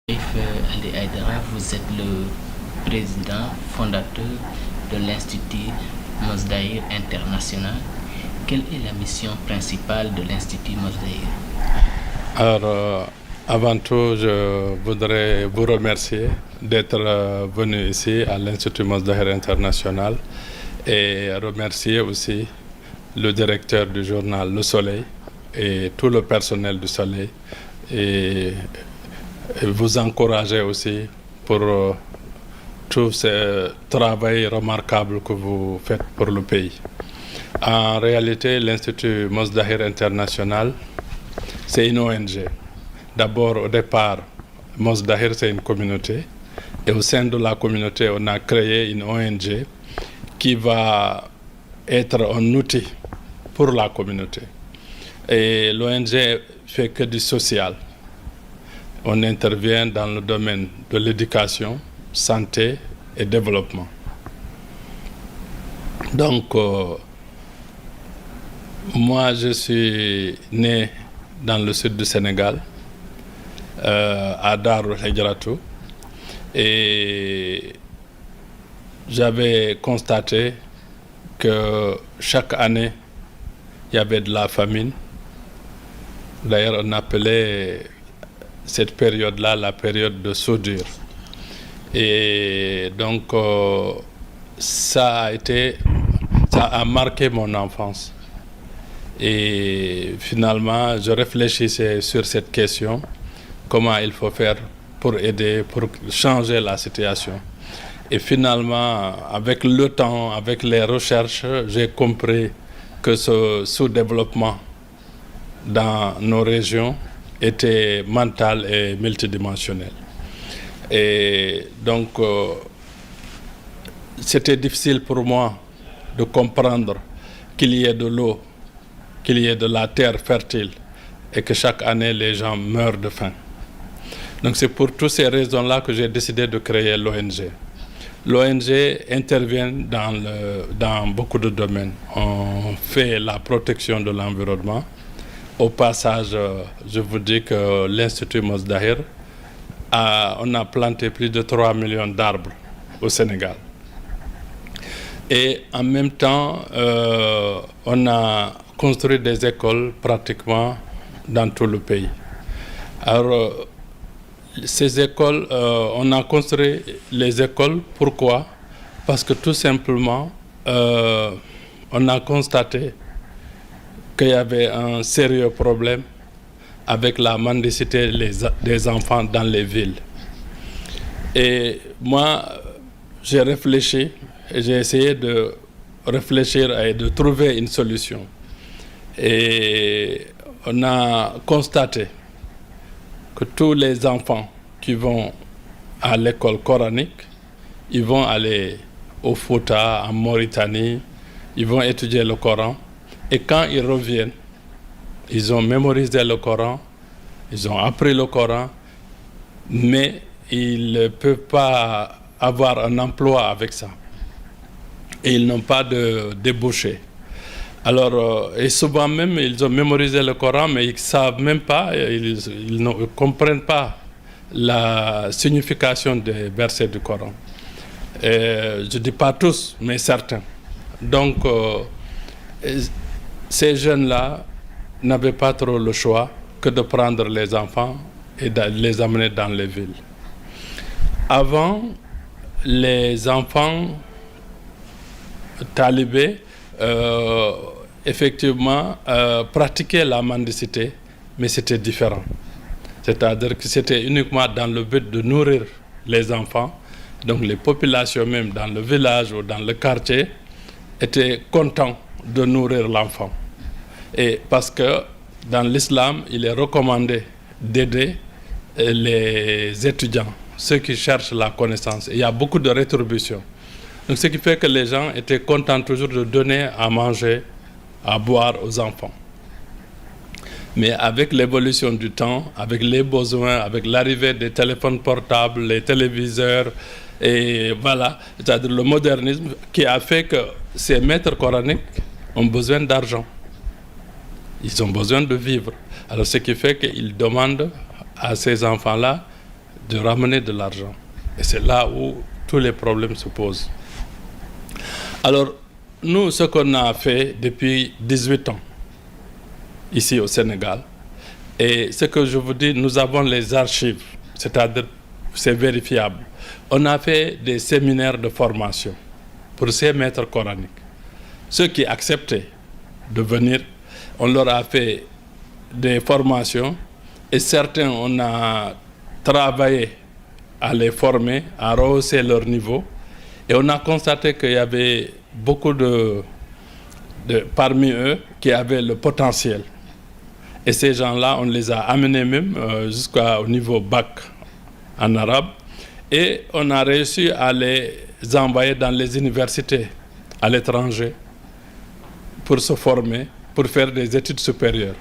Ali Aïdara, vous êtes le président fondateur de l'Institut Mosdaïr International. Quelle est la mission principale de l'Institut Mosdaïr? Alors, avant tout, je voudrais vous remercier d'être venu ici à l'Institut Mosdaïr International et remercier aussi le directeur du journal Le Soleil et tout le personnel du Soleil et vous encourager aussi pour tout ce travail remarquable que vous faites pour le pays. En réalité, l'Institut Mosdaïr International, c'est une ONG. D'abord, au départ, Mosdaïr, c'est une communauté. Et au sein de la communauté, on a créé une ONG qui va être un outil pour la communauté. Et l'ONG fait que du social. On intervient dans le domaine de l'éducation, santé et développement. Donc, moi, je suis né dans le sud du Sénégal, à Darou Hidjratou, et j'avais constaté que chaque année, il y avait de la famine. D'ailleurs, on appelait cette période-là la période de soudure. Et donc, ça a marqué mon enfance. Et finalement, je réfléchissais sur cette question, comment il faut faire pour aider, pour changer la situation. Et finalement, avec le temps, avec les recherches, j'ai compris que ce sous-développement dans nos régions était mental et multidimensionnel. Et donc, c'était difficile pour moi de comprendre qu'il y ait de l'eau, qu'il y ait de la terre fertile et que chaque année, les gens meurent de faim. Donc, c'est pour toutes ces raisons-là que j'ai décidé de créer l'ONG. L'ONG intervient dans beaucoup de domaines. On fait la protection de l'environnement. Au passage, je vous dis que l'Institut Mosdaïr, on a planté plus de 3 millions d'arbres au Sénégal. Et en même temps, on a construit des écoles pratiquement dans tout le pays. Alors, ces écoles, on a construit les écoles, pourquoi? Parce que tout simplement, on a constaté qu'il y avait un sérieux problème avec la mendicité des enfants dans les villes. Et moi, j'ai réfléchi et j'ai essayé de réfléchir et de trouver une solution. Et on a constaté que tous les enfants qui vont à l'école coranique, ils vont aller au Fouta, en Mauritanie, ils vont étudier le Coran. Et quand ils reviennent, ils ont mémorisé le Coran, ils ont appris le Coran, mais ils ne peuvent pas avoir un emploi avec ça. Et ils n'ont pas de débouché. Alors, et souvent même, ils ont mémorisé le Coran, mais ils ne savent même pas, ils ne comprennent pas la signification des versets du Coran. Et je ne dis pas tous, mais certains. Donc, ces jeunes-là n'avaient pas trop le choix que de prendre les enfants et de les amener dans les villes. Avant, les enfants talibés, effectivement, pratiquaient la mendicité, mais c'était différent. C'est-à-dire que c'était uniquement dans le but de nourrir les enfants. Donc les populations même dans le village ou dans le quartier étaient contents de nourrir l'enfant. Et parce que dans l'islam, il est recommandé d'aider les étudiants, ceux qui cherchent la connaissance. Et il y a beaucoup de rétribution. Donc ce qui fait que les gens étaient contents toujours de donner à manger, à boire aux enfants. Mais avec l'évolution du temps, avec les besoins, avec l'arrivée des téléphones portables, les téléviseurs, et voilà, c'est-à-dire le modernisme qui a fait que ces maîtres coraniques ont besoin d'argent. Ils ont besoin de vivre. Alors ce qui fait qu'ils demandent à ces enfants-là de ramener de l'argent. Et c'est là où tous les problèmes se posent. Alors, nous, ce qu'on a fait depuis 18 ans, ici au Sénégal, et ce que je vous dis, nous avons les archives, c'est-à-dire c'est vérifiable. On a fait des séminaires de formation pour ces maîtres coraniques. Ceux qui acceptaient de venir, on leur a fait des formations et certains, on a travaillé à les former, à rehausser leur niveau. Et on a constaté qu'il y avait beaucoup parmi eux qui avaient le potentiel. Et ces gens-là, on les a amenés même jusqu'au niveau bac en arabe. Et on a réussi à les envoyer dans les universités à l'étranger pour se former, pour faire des études supérieures.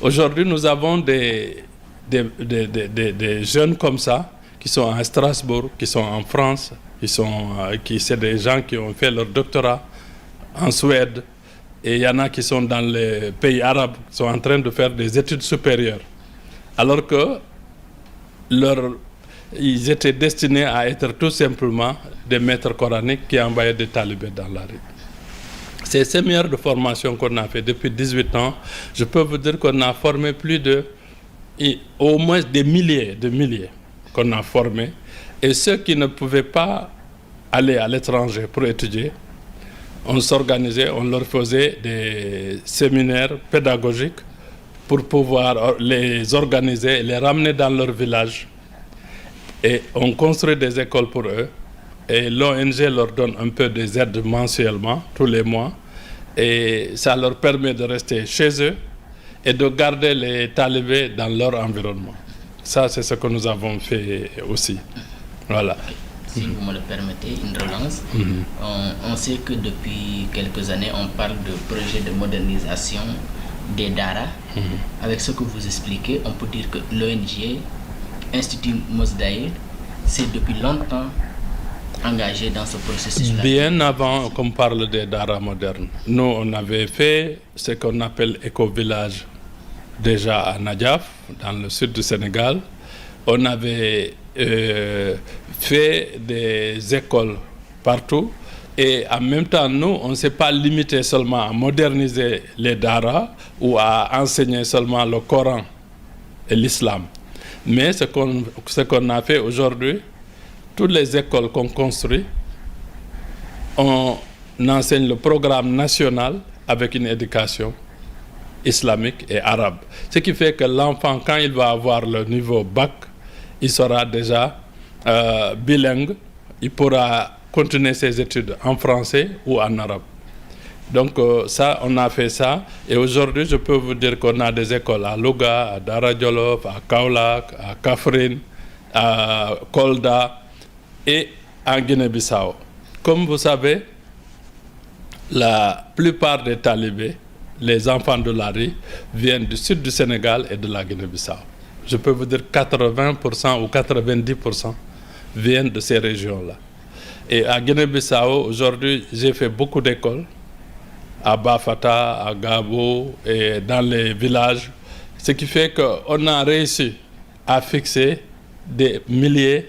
Aujourd'hui, nous avons des jeunes comme ça qui sont à Strasbourg, qui sont en France, c'est des gens qui ont fait leur doctorat en Suède. Et il y en a qui sont dans les pays arabes, qui sont en train de faire des études supérieures. Alors que ils étaient destinés à être tout simplement des maîtres coraniques qui envoyaient des talibés dans la rue. Ces séminaires de formation qu'on a fait depuis 18 ans, je peux vous dire qu'on a formé au moins des milliers qu'on a formés. Et ceux qui ne pouvaient pas aller à l'étranger pour étudier, on s'organisait, on leur faisait des séminaires pédagogiques pour pouvoir les organiser, les ramener dans leur village. Et on construit des écoles pour eux. Et l'ONG leur donne un peu des aides mensuellement, tous les mois. Et ça leur permet de rester chez eux et de garder les talibés dans leur environnement. Ça, c'est ce que nous avons fait aussi. Voilà. Si vous me le permettez, une relance. On sait que depuis quelques années, on parle de projet de modernisation des Dara. Avec ce que vous expliquez, on peut dire que l'ONG Institut Mosdaïr s'est depuis longtemps engagé dans ce processus-là. Bien avant qu'on parle des Dara modernes, nous, on avait fait ce qu'on appelle éco-village déjà à Nadjaf, dans le sud du Sénégal. On avait fait des écoles partout et en même temps, nous, on ne s'est pas limité seulement à moderniser les Dara ou à enseigner seulement le Coran et l'islam. Mais ce qu'on a fait aujourd'hui, toutes les écoles qu'on construit, on enseigne le programme national avec une éducation islamique et arabe. Ce qui fait que l'enfant, quand il va avoir le niveau bac, il sera déjà bilingue, il pourra continuer ses études en français ou en arabe. Donc ça, on a fait ça. Et aujourd'hui, je peux vous dire qu'on a des écoles à Louga, à Dara Djolof, à Kaolack, à Kaffrine, à Kolda et en Guinée-Bissau. Comme vous savez, la plupart des talibés, les enfants de la rue, viennent du sud du Sénégal et de la Guinée-Bissau. Je peux vous dire 80% ou 90% viennent de ces régions-là. Et à Guinée-Bissau, aujourd'hui, j'ai fait beaucoup d'écoles, à Bafata, à Gabo et dans les villages. Ce qui fait qu'on a réussi à fixer des milliers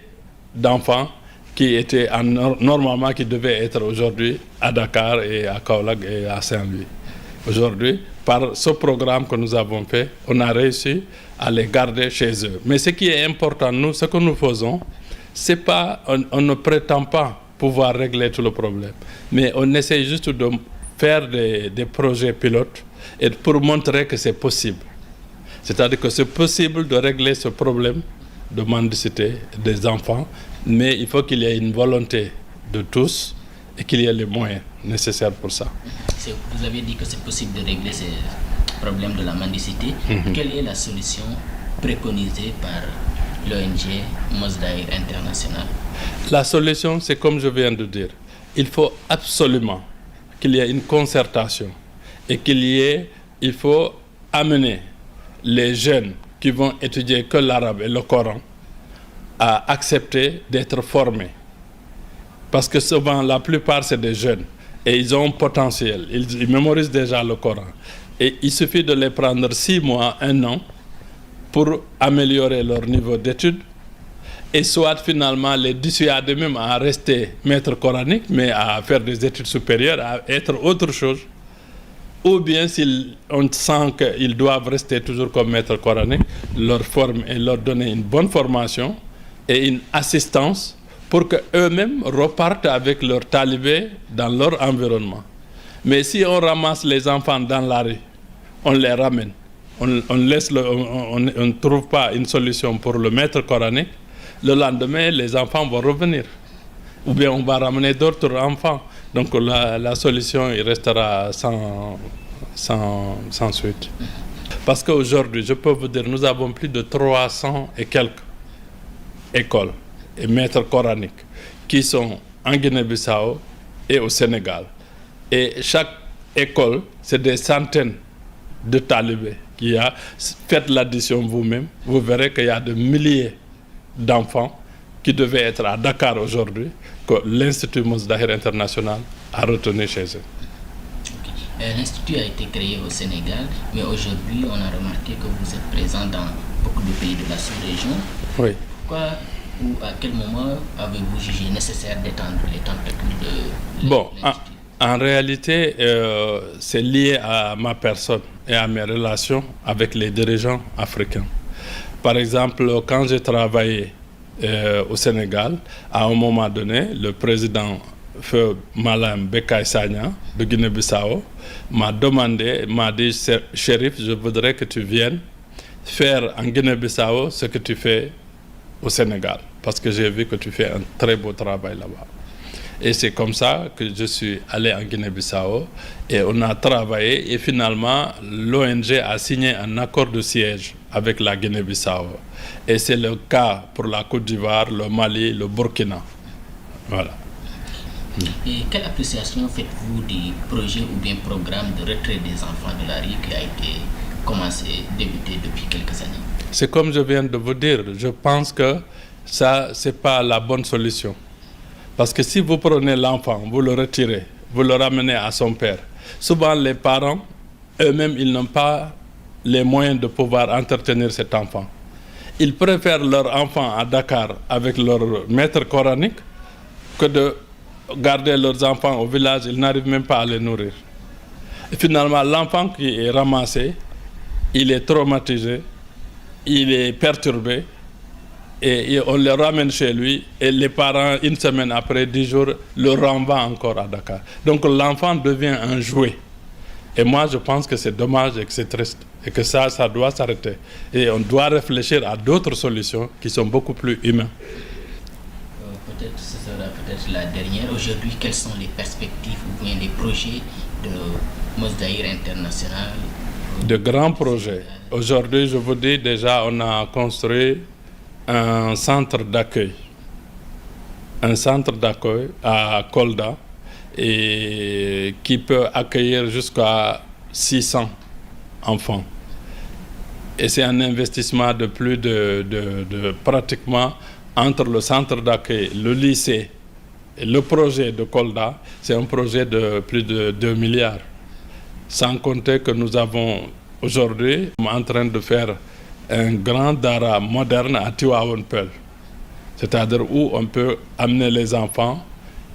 d'enfants qui étaient normalement qui devaient être aujourd'hui à Dakar et à Kaolack et à Saint-Louis. Aujourd'hui, par ce programme que nous avons fait, on a réussi à les garder chez eux. Mais ce qui est important, nous, ce que nous faisons, c'est pas, on ne prétend pas pouvoir régler tout le problème, mais on essaie juste de faire des projets pilotes et pour montrer que c'est possible. C'est-à-dire que c'est possible de régler ce problème de mendicité des enfants, mais il faut qu'il y ait une volonté de tous et qu'il y ait les moyens nécessaires pour ça. Vous avez dit que c'est possible de régler ces problèmes de la mendicité. Quelle est la solution préconisée par l'ONG Mosdaïr International? La solution, c'est comme je viens de dire. Il faut absolument qu'il y ait une concertation et il faut amener les jeunes qui vont étudier que l'arabe et le Coran à accepter d'être formés. Parce que souvent, la plupart, c'est des jeunes et ils ont un potentiel. Ils mémorisent déjà le Coran. Et il suffit de les prendre 6 mois, 1 an pour améliorer leur niveau d'études et soit finalement les dissuader même à rester maître coranique, mais à faire des études supérieures, à être autre chose. Ou bien si on sent qu'ils doivent rester toujours comme maître coranique, leur former et leur donner une bonne formation et une assistance pour qu'eux-mêmes repartent avec leurs talibés dans leur environnement. Mais si on ramasse les enfants dans la rue, on les ramène, on ne trouve pas une solution pour le maître coranique, le lendemain, les enfants vont revenir. Ou bien on va ramener d'autres enfants. Donc la solution il restera sans suite. Parce qu'aujourd'hui, je peux vous dire, nous avons plus de 300 et quelques écoles et maîtres coraniques qui sont en Guinée-Bissau et au Sénégal. Et chaque école, c'est des centaines de talibés qui a. Faites l'addition vous-même, vous verrez qu'il y a des milliers d'enfants qui devaient être à Dakar aujourd'hui, que l'Institut Mozdahir International a retenu chez eux. L'Institut a été créé au Sénégal, mais aujourd'hui, on a remarqué que vous êtes présent dans beaucoup de pays de la sous-région. Oui. Pourquoi ou à quel moment avez-vous jugé nécessaire d'étendre les tentacules de l'Institut? En réalité, c'est lié à ma personne et à mes relations avec les dirigeants africains. Par exemple, quand j'ai travaillé au Sénégal, à un moment donné, le président Feu Malam Bekay Sagna de Guinée-Bissau m'a dit, Chérif, je voudrais que tu viennes faire en Guinée-Bissau ce que tu fais au Sénégal, parce que j'ai vu que tu fais un très beau travail là-bas. Et c'est comme ça que je suis allé en Guinée-Bissau et on a travaillé et finalement l'ONG a signé un accord de siège avec la Guinée-Bissau. Et c'est le cas pour la Côte d'Ivoire, le Mali, le Burkina. Voilà. Et quelle appréciation faites-vous du projet ou bien programme de retrait des enfants de la rue qui a été débuté depuis quelques années? C'est comme je viens de vous dire, je pense que ça, ce n'est pas la bonne solution. Parce que si vous prenez l'enfant, vous le retirez, vous le ramenez à son père, souvent les parents, eux-mêmes, ils n'ont pas les moyens de pouvoir entretenir cet enfant. Ils préfèrent leur enfant à Dakar avec leur maître coranique que de garder leurs enfants au village, ils n'arrivent même pas à les nourrir. Et finalement, l'enfant qui est ramassé, il est traumatisé, il est perturbé, et on le ramène chez lui, et les parents, une semaine après, 10 jours, le renvoient encore à Dakar. Donc l'enfant devient un jouet. Et moi, je pense que c'est dommage et que c'est triste, et que ça doit s'arrêter. Et on doit réfléchir à d'autres solutions qui sont beaucoup plus humaines. Peut-être ce sera peut-être la dernière. Aujourd'hui, quelles sont les perspectives ou bien les projets de Mozdahir International? De grands projets. Aujourd'hui, je vous dis déjà, on a construit un centre d'accueil. Un centre d'accueil à Kolda et qui peut accueillir jusqu'à 600 enfants. Et c'est un investissement de plus de pratiquement entre le centre d'accueil, le lycée et le projet de Kolda, c'est un projet de plus de 2 milliards. Sans compter que nous avons aujourd'hui, en train de faire un grand dara moderne à Tivaouane Peulh. C'est-à-dire où on peut amener les enfants,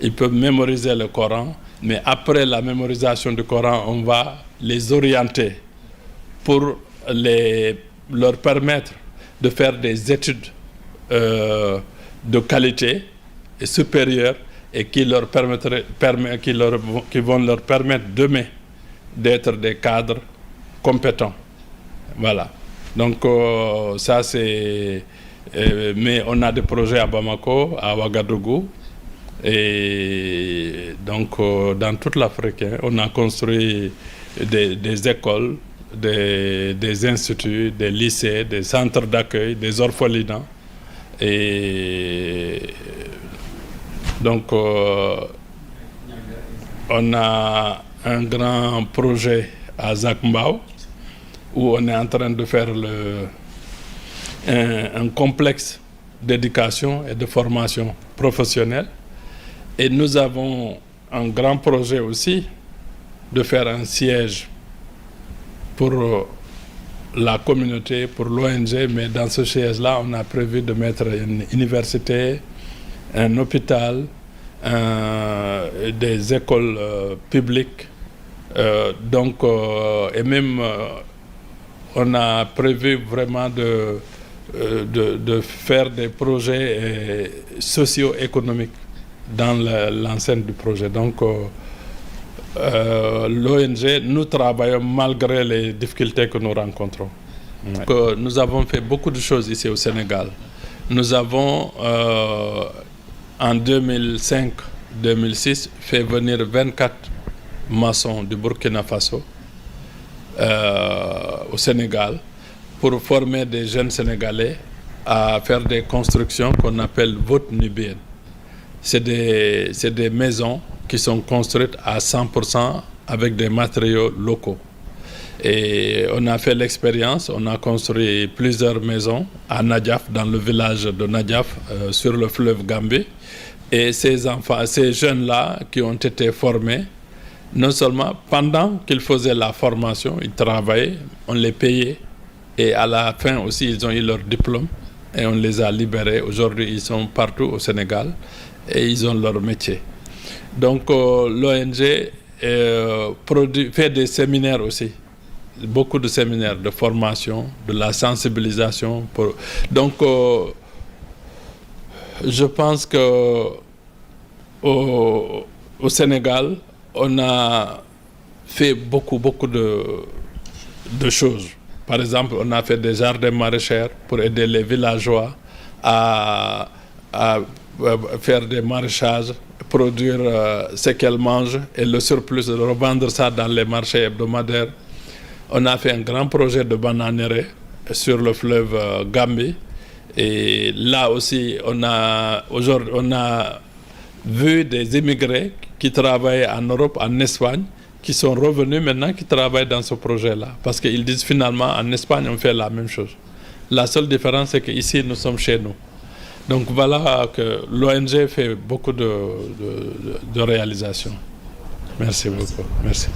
ils peuvent mémoriser le Coran, mais après la mémorisation du Coran, on va les orienter pour leur permettre de faire des études de qualité et supérieure et qui vont leur permettre demain d'être des cadres compétents. Voilà. Donc ça c'est... mais on a des projets à Bamako, à Ouagadougou et donc dans toute l'Afrique, on a construit des écoles, des instituts, des lycées, des centres d'accueil, des orphelinats. Et donc on a un grand projet à Zakmbao où on est en train de faire un complexe d'éducation et de formation professionnelle. Et nous avons un grand projet aussi de faire un siège pour la communauté, pour l'ONG, mais dans ce siège-là, on a prévu de mettre une université, un hôpital, des écoles publiques. Et même, on a prévu vraiment de faire des projets socio-économiques dans l'enceinte du projet. Donc, l'ONG, nous travaillons malgré les difficultés que nous rencontrons. Donc, nous avons fait beaucoup de choses ici au Sénégal. Nous avons, en 2005-2006, fait venir 24 maçons du Burkina Faso au Sénégal pour former des jeunes Sénégalais à faire des constructions qu'on appelle voûtes nubiennes. C'est des maisons qui sont construites à 100% avec des matériaux locaux. Et on a fait l'expérience, on a construit plusieurs maisons à Nadiaf, dans le village de Nadiaf, sur le fleuve Gambie. Et ces jeunes-là qui ont été formés, non seulement pendant qu'ils faisaient la formation, ils travaillaient, on les payait. Et à la fin aussi, ils ont eu leur diplôme et on les a libérés. Aujourd'hui, ils sont partout au Sénégal et ils ont leur métier. Donc, l'ONG fait des séminaires aussi. Beaucoup de séminaires de formation, de la sensibilisation. Donc, je pense que au Sénégal, on a fait beaucoup de choses. Par exemple, on a fait des jardins maraîchers pour aider les villageois à faire des maraîchages, produire ce qu'elles mangent et le surplus, de revendre ça dans les marchés hebdomadaires. On a fait un grand projet de bananeraie sur le fleuve Gambie. Et là aussi, on a vu des immigrés qui travaillent en Europe, en Espagne, qui sont revenus maintenant, qui travaillent dans ce projet-là. Parce qu'ils disent finalement, en Espagne, on fait la même chose. La seule différence, c'est qu'ici, nous sommes chez nous. Donc voilà que l'ONG fait beaucoup de réalisations. Merci beaucoup. Merci.